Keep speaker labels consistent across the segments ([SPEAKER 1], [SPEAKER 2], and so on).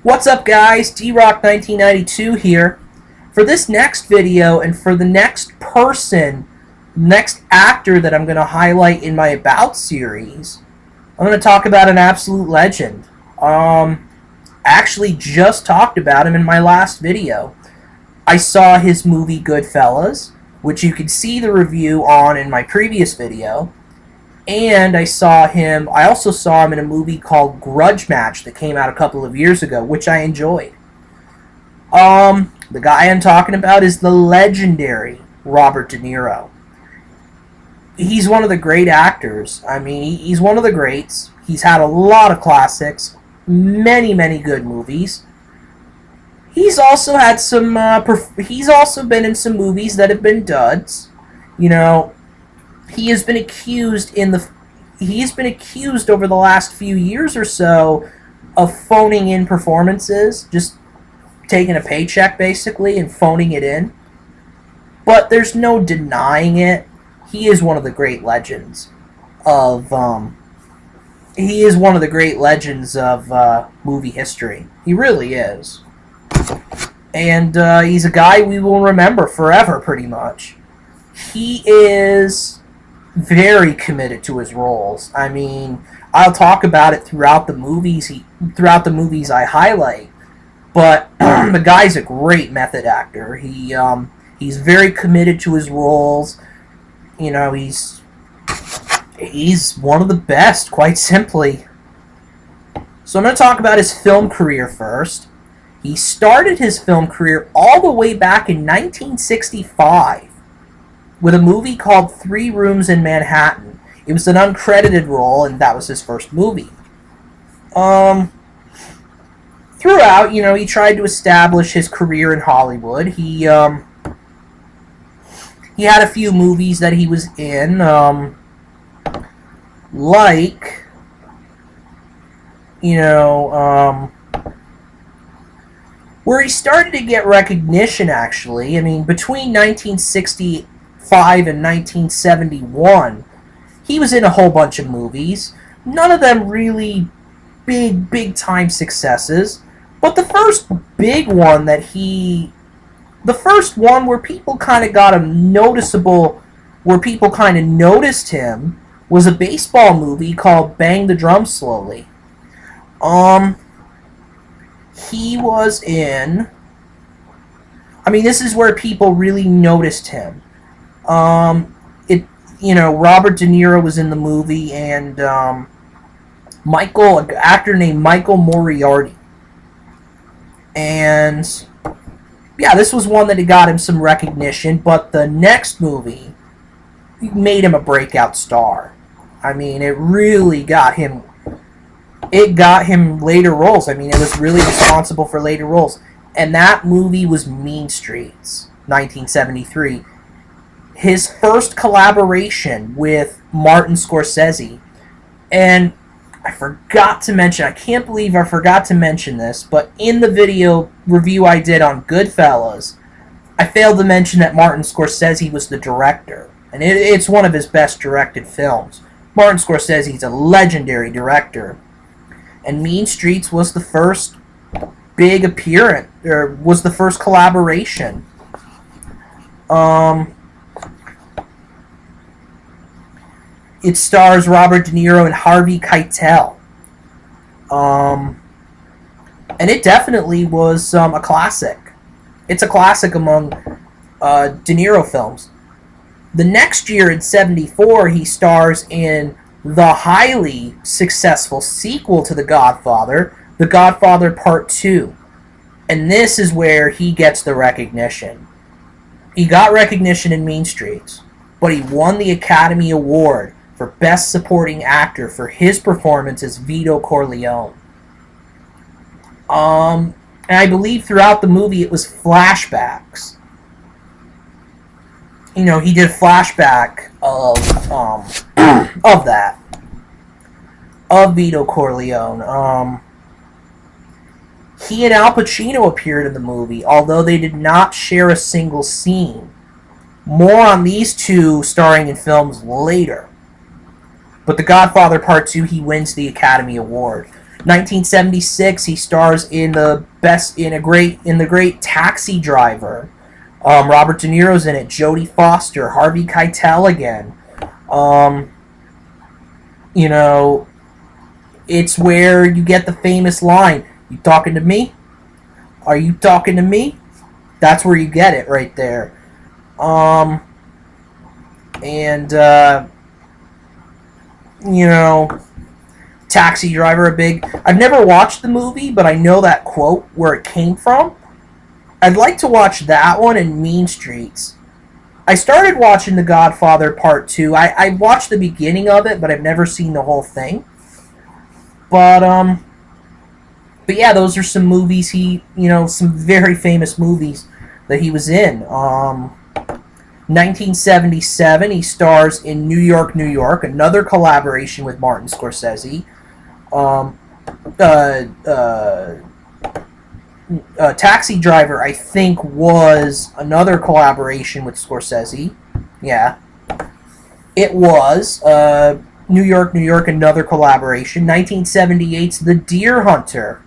[SPEAKER 1] What's up, guys? D-Rock 1992 here. For this next video and for the next next actor that I'm going to highlight in my About series, I'm going to talk about an absolute legend. I actually just talked about him in my last video. I saw his movie Goodfellas, which you can see the review on in my previous video. And I also saw him in a movie called Grudge Match that came out a couple of years ago, which I enjoyed. The guy I'm talking about is the legendary Robert De Niro. He's one of the great actors. I mean, he's one of the greats. He's had a lot of classics, many, many good movies. He's also had some. He's also been in some movies that have been duds. You know, he has been accused over the last few years or so of phoning in performances, just taking a paycheck basically and phoning it in. But there's no denying it. He is one of the great legends of movie history. He really is. And he's a guy we will remember forever, pretty much. He is very committed to his roles. I mean, I'll talk about it throughout the movies I highlight. But the guy's a great method actor. He's very committed to his roles. You know, he's one of the best, quite simply. So I'm going to talk about his film career first. He started his film career all the way back in 1965 with a movie called 3 Rooms in Manhattan. It was an uncredited role, and that was his first movie. Throughout, you know, he tried to establish his career in Hollywood. He had a few movies that he was in, where he started to get recognition, actually. I mean, between 1965 and 1971, he was in a whole bunch of movies. None of them really big-time successes. But the first big one the first one where people kind of got him noticeable, where people kind of noticed him, was a baseball movie called Bang the Drum Slowly. He was in... I mean, this is where people really noticed him. Robert De Niro was in the movie, and an actor named Michael Moriarty. And yeah, this was one that got him some recognition, but the next movie made him a breakout star. I mean, it really got him later roles. I mean, it was really responsible for later roles. And that movie was Mean Streets, 1973. His first collaboration with Martin Scorsese. And I can't believe I forgot to mention this, but in the video review I did on Goodfellas, I failed to mention that Martin Scorsese was the director. And it's one of his best directed films. Martin Scorsese is a legendary director. And Mean Streets was the first big appearance, or was the first collaboration. It stars Robert De Niro and Harvey Keitel. And it definitely was a classic. It's a classic among De Niro films. The next year, in 1974, he stars in the highly successful sequel to The Godfather, The Godfather Part 2. And this is where he gets the recognition. He got recognition in Mean Streets, but he won the Academy Award for Best Supporting Actor for his performance as Vito Corleone. And I believe throughout the movie it was flashbacks. You know, he did a flashback of Vito Corleone. He and Al Pacino appeared in the movie, although they did not share a single scene. More on these two starring in films later. But The Godfather Part 2, he wins the Academy Award. 1976, he stars in the great Taxi Driver. Robert De Niro's in it. Jodie Foster, Harvey Keitel again. Um, you know, it's where you get the famous line, "You talking to me? Are you talking to me?" That's where you get it right there. Um, and you know, Taxi Driver, a big. I've never watched the movie, but I know that quote where it came from. I'd like to watch that one and Mean Streets. I started watching The Godfather Part 2. I watched the beginning of it, but I've never seen the whole thing. But yeah, those are some movies some very famous movies that he was in. 1977, he stars in New York, New York, another collaboration with Martin Scorsese. Taxi Driver, I think, was another collaboration with Scorsese. Yeah. It was. New York, New York, another collaboration. 1978's The Deer Hunter.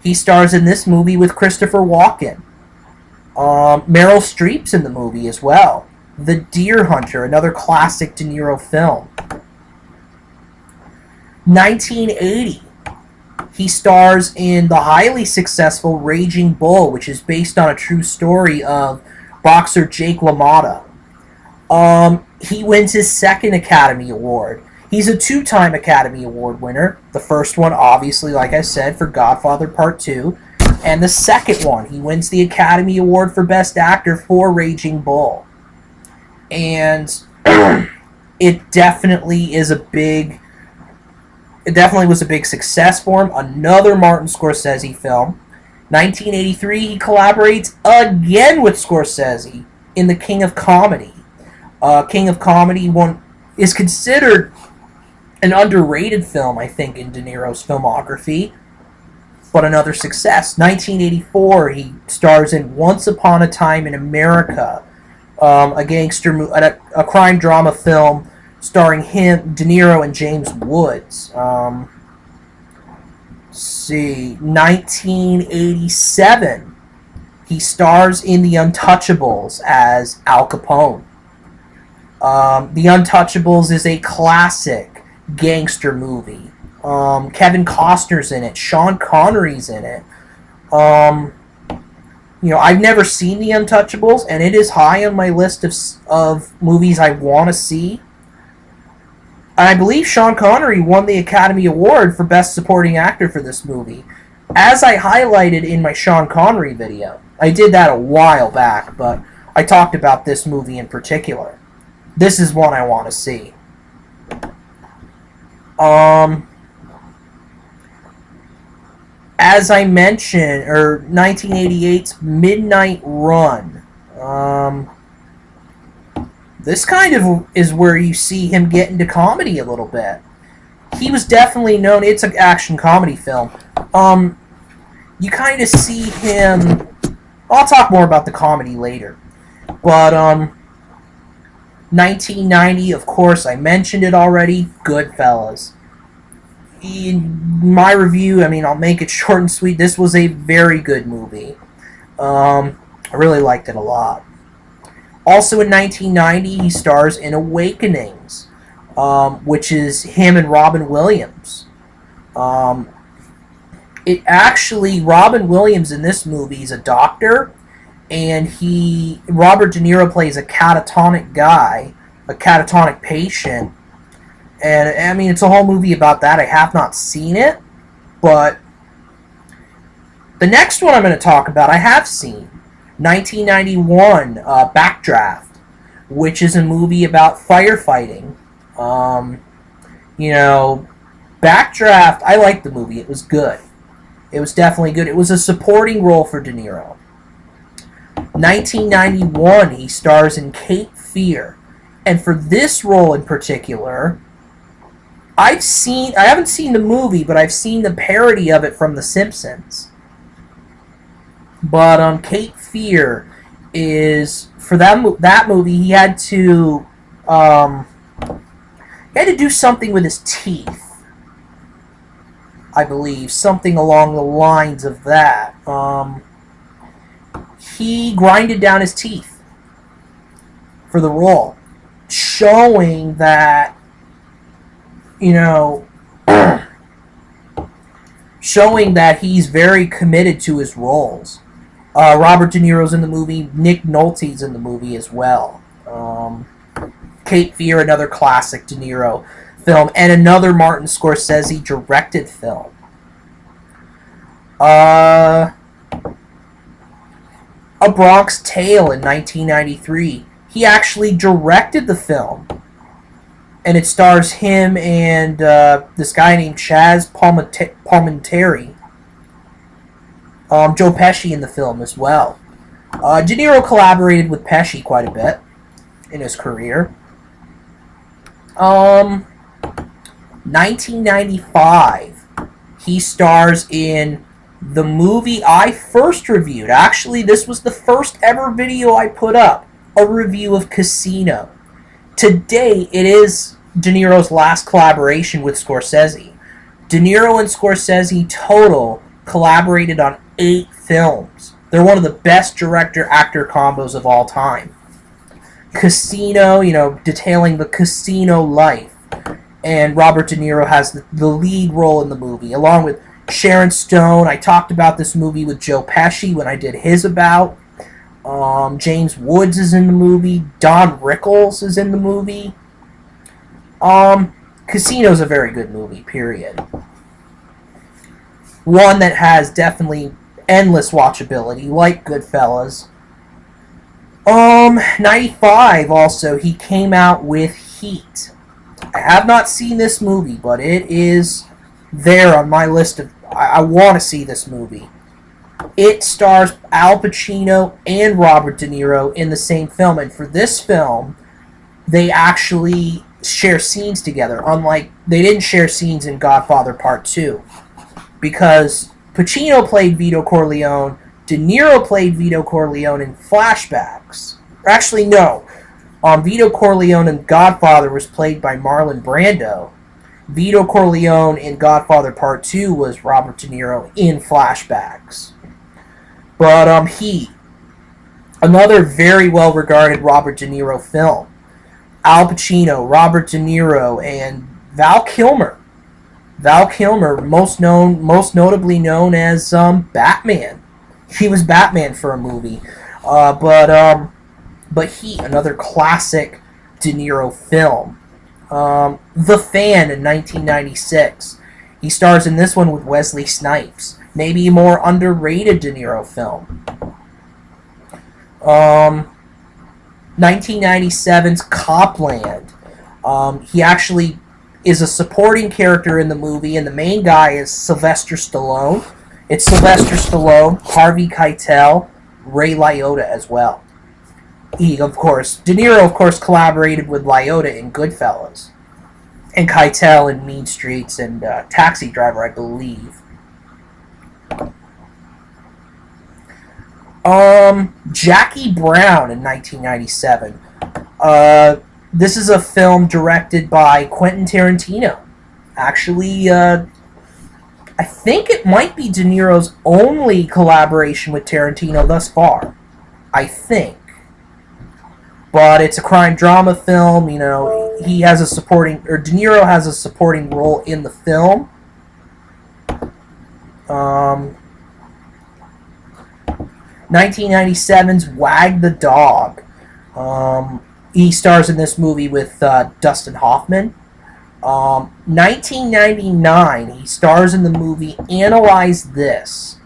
[SPEAKER 1] He stars in this movie with Christopher Walken. Meryl Streep's in the movie as well. The Deer Hunter, another classic De Niro film. 1980. He stars in the highly successful Raging Bull, which is based on a true story of boxer Jake LaMotta. He wins his second Academy Award. He's a two-time Academy Award winner. The first one, obviously, like I said, for Godfather Part 2. And the second one, he wins the Academy Award for Best Actor for Raging Bull. And it definitely was a big success for him. Another Martin Scorsese film. 1983, he collaborates again with Scorsese in The King of Comedy. King of Comedy is considered an underrated film, I think, in De Niro's filmography, but another success. 1984, he stars in Once Upon a Time in America, a crime drama film starring him, De Niro, and James Woods. 1987, he stars in The Untouchables as Al Capone. The Untouchables is a classic gangster movie. Kevin Costner's in it. Sean Connery's in it. I've never seen The Untouchables, and it is high on my list of movies I want to see. I believe Sean Connery won the Academy Award for Best Supporting Actor for this movie, as I highlighted in my Sean Connery video. I did that a while back, but I talked about this movie in particular. This is one I want to see. As I mentioned, 1988's Midnight Run. This kind of is where you see him get into comedy a little bit. He was definitely known. It's an action comedy film. You kind of see him. I'll talk more about the comedy later. But 1990, of course, I mentioned it already. Goodfellas. In my review, I'll make it short and sweet. This was a very good movie. I really liked it a lot. Also in 1990, he stars in Awakenings, which is him and Robin Williams. Robin Williams in this movie is a doctor, and Robert De Niro plays a catatonic guy, a catatonic patient. And, it's a whole movie about that. I have not seen it, but the next one I'm going to talk about, I have seen. 1991, Backdraft, which is a movie about firefighting. Backdraft, I liked the movie. It was good. It was definitely good. It was a supporting role for De Niro. 1991, he stars in Cape Fear. And for this role in particular, I haven't seen the movie, but I've seen the parody of it from The Simpsons. But Cape Fear is, for that movie, he had to do something with his teeth. I believe, something along the lines of that. He grinded down his teeth for the role, showing that, you know, showing that he's very committed to his roles. Robert De Niro's in the movie. Nick Nolte's in the movie as well. Cape Fear, another classic De Niro film, and another Martin Scorsese directed film. A Bronx Tale in 1993. He actually directed the film, and it stars him and this guy named Chaz Palminteri. Joe Pesci in the film as well. De Niro collaborated with Pesci quite a bit in his career. 1995, he stars in the movie I first reviewed. Actually, this was the first ever video I put up, a review of Casino. Today, it is De Niro's last collaboration with Scorsese. De Niro and Scorsese total collaborated on 8 films. They're one of the best director-actor combos of all time. Casino, detailing the casino life. And Robert De Niro has the lead role in the movie, along with Sharon Stone. I talked about this movie with Joe Pesci when I did his about. James Woods is in the movie. Don Rickles is in the movie. Casino's a very good movie, period. One that has definitely endless watchability, like Goodfellas. 95 also, he came out with Heat. I have not seen this movie, but it is there on my list of... I want to see this movie. It stars Al Pacino and Robert De Niro in the same film, and for this film, they actually share scenes together, unlike... They didn't share scenes in Godfather Part 2, because Pacino played Vito Corleone, De Niro played Vito Corleone in flashbacks. Actually, no. Vito Corleone in Godfather was played by Marlon Brando. Vito Corleone in Godfather Part 2 was Robert De Niro in flashbacks. But Heat, another very well-regarded Robert De Niro film. Al Pacino, Robert De Niro, and Val Kilmer. Val Kilmer, most notably known as Batman. He was Batman for a movie. But Heat, another classic De Niro film. The Fan in 1996. He stars in this one with Wesley Snipes. Maybe a more underrated De Niro film. 1997's Copland. He actually is a supporting character in the movie, and the main guy is Sylvester Stallone. It's Sylvester Stallone, Harvey Keitel, Ray Liotta as well. De Niro, of course, collaborated with Liotta in Goodfellas, and Keitel in Mean Streets and Taxi Driver, I believe. Jackie Brown in 1997. This is a film directed by Quentin Tarantino. Actually, I think it might be De Niro's only collaboration with Tarantino thus far. I think. But it's a crime drama film, he has a supporting, or De Niro has a supporting role in the film. 1997's Wag the Dog. He stars in this movie with Dustin Hoffman. 1999, he stars in the movie Analyze This.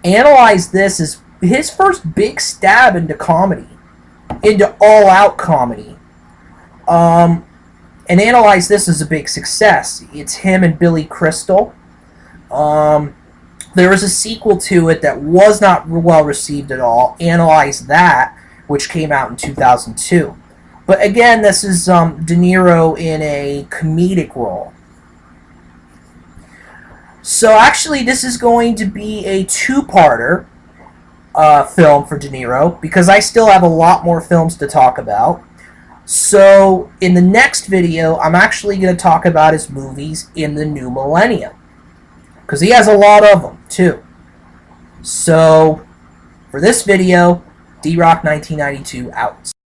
[SPEAKER 1] Analyze This is his first big stab into comedy. Into all-out comedy. And Analyze This is a big success. It's him and Billy Crystal. There was a sequel to it that was not well received at all, Analyze That, which came out in 2002. But again, this is De Niro in a comedic role. So actually, this is going to be a two-parter film for De Niro, because I still have a lot more films to talk about. So in the next video, I'm actually going to talk about his movies in the new millennium. because he has a lot of them, too. So, for this video, D-Rock 1992 out.